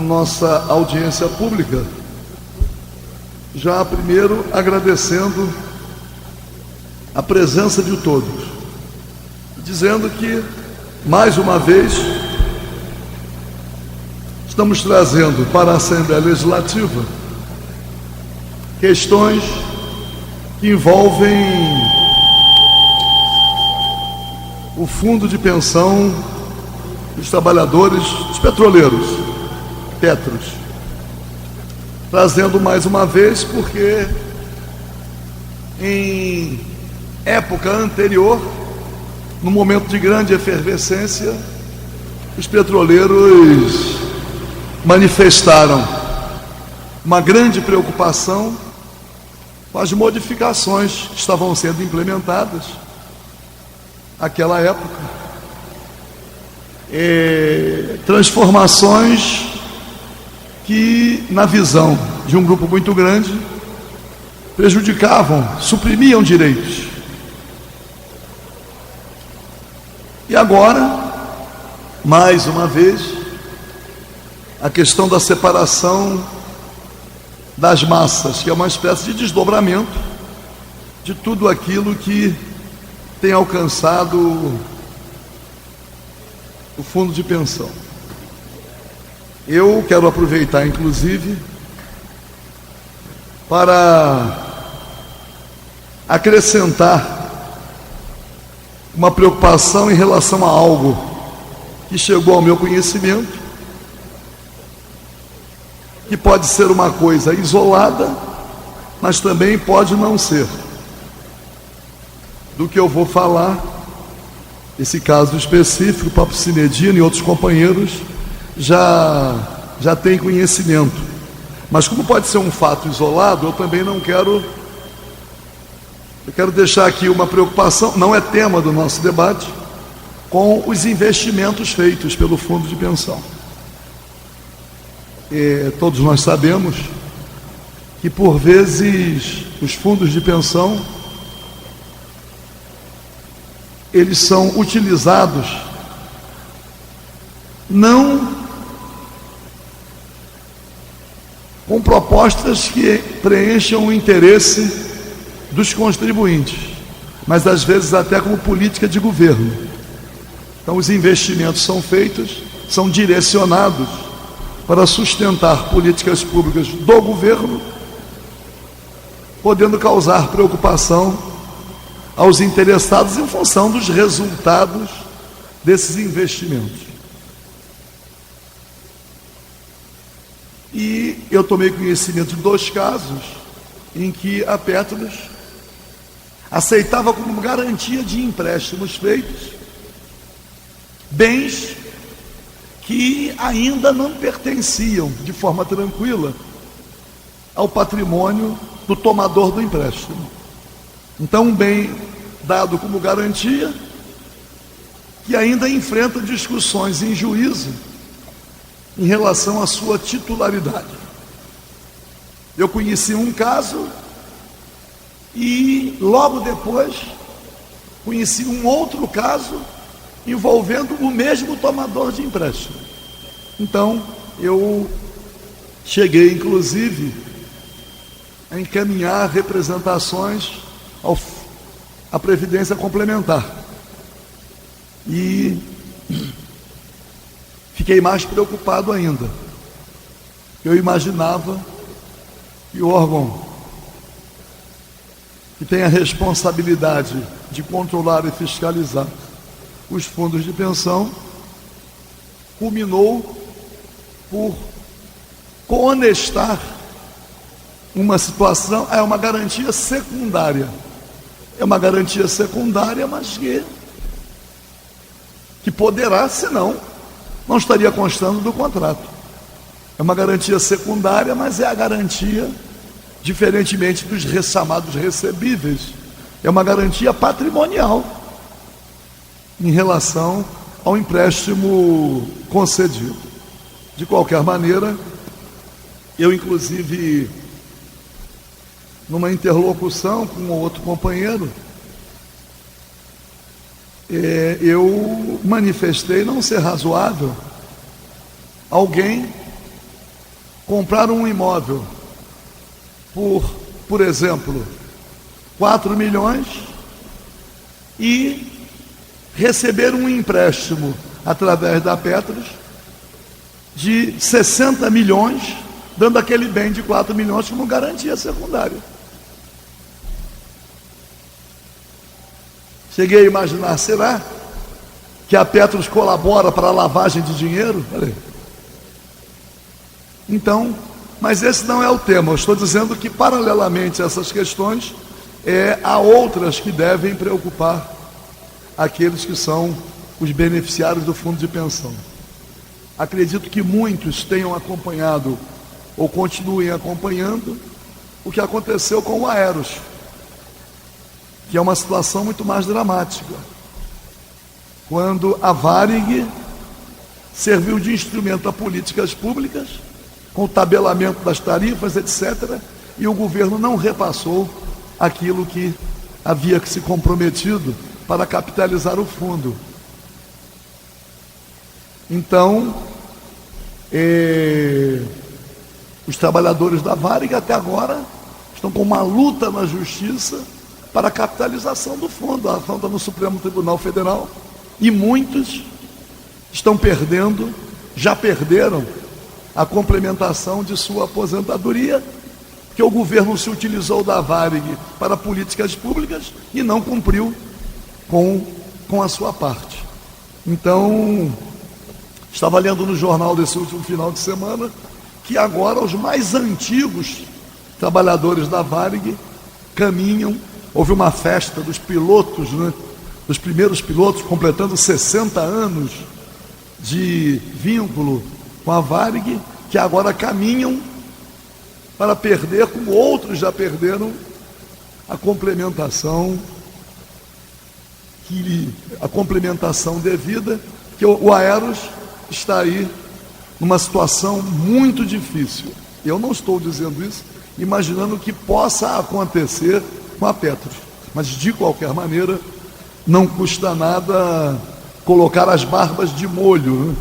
a nossa audiência pública, já primeiro agradecendo a presença de todos, dizendo que, mais uma vez, estamos trazendo para a Assembleia Legislativa questões que envolvem o fundo de pensão dos trabalhadores, dos petroleiros, Petros, trazendo mais uma vez porque em época anterior, no momento de grande efervescência, os petroleiros manifestaram uma grande preocupação com as modificações que estavam sendo implementadas naquela época, transformações que, na visão de um grupo muito grande, prejudicavam, suprimiam direitos. E agora, mais uma vez, a questão da separação das massas, que é uma espécie de desdobramento de tudo aquilo que tem alcançado o fundo de pensão. Eu quero aproveitar, inclusive, para acrescentar uma preocupação em relação a algo que chegou ao meu conhecimento, que pode ser uma coisa isolada, mas também pode não ser. Do que eu vou falar, esse caso específico, o Papo Cinedino e outros companheiros já têm conhecimento. Mas como pode ser um fato isolado, eu também não quero... Eu quero deixar aqui uma preocupação, não é tema do nosso debate, com os investimentos feitos pelo fundo de pensão. Todos nós sabemos que, por vezes, os fundos de pensão, eles são utilizados não com propostas que preencham o interesse dos contribuintes, mas às vezes até como política de governo. Então os investimentos são feitos, são direcionados para sustentar políticas públicas do governo, podendo causar preocupação aos interessados em função dos resultados desses investimentos. E eu tomei conhecimento de 2 casos em que a Petros aceitava como garantia de empréstimos feitos bens que ainda não pertenciam de forma tranquila ao patrimônio do tomador do empréstimo. Então, um bem dado como garantia que ainda enfrenta discussões em juízo em relação à sua titularidade. Eu conheci um caso e logo depois conheci um outro caso envolvendo o mesmo tomador de empréstimo. Então, eu cheguei, inclusive, a encaminhar representações à Previdência Complementar. E fiquei mais preocupado ainda. Eu imaginava que o órgão que tem a responsabilidade de controlar e fiscalizar os fundos de pensão culminou por conestar uma situação, é uma garantia secundária. É uma garantia secundária, mas que poderá, senão, não estaria constando do contrato. É uma garantia secundária, mas é a garantia, diferentemente dos chamados recebíveis, é uma garantia patrimonial em relação ao empréstimo concedido. De qualquer maneira, eu, inclusive, numa interlocução com um outro companheiro, eu manifestei não ser razoável alguém comprar um imóvel por exemplo, 4 milhões e receber um empréstimo através da Petros de 60 milhões, dando aquele bem de 4 milhões como garantia secundária. Cheguei a imaginar, será que a Petros colabora para a lavagem de dinheiro? Falei. Então, mas esse não é o tema. Eu estou dizendo que, paralelamente a essas questões, há outras que devem preocupar aqueles que são os beneficiários do fundo de pensão. Acredito que muitos tenham acompanhado ou continuem acompanhando o que aconteceu com o Aeros, que é uma situação muito mais dramática. Quando a Varig serviu de instrumento a políticas públicas, com o tabelamento das tarifas, etc., e o governo não repassou aquilo que havia se comprometido para capitalizar o fundo. Então, os trabalhadores da Varig até agora estão com uma luta na justiça para a capitalização do fundo. A ação está no Supremo Tribunal Federal e muitos estão perdendo, já perderam a complementação de sua aposentadoria, porque o governo se utilizou da Varig para políticas públicas e não cumpriu com a sua parte. Então, estava lendo no jornal desse último final de semana que agora os mais antigos trabalhadores da Varig caminham. Houve uma festa dos pilotos, né? Dos primeiros pilotos, completando 60 anos de vínculo com a Varig, que agora caminham para perder, como outros já perderam, a complementação devida, que o Aeros está aí numa situação muito difícil. Eu não estou dizendo isso imaginando que possa acontecer com a Petros, mas de qualquer maneira não custa nada colocar as barbas de molho, né?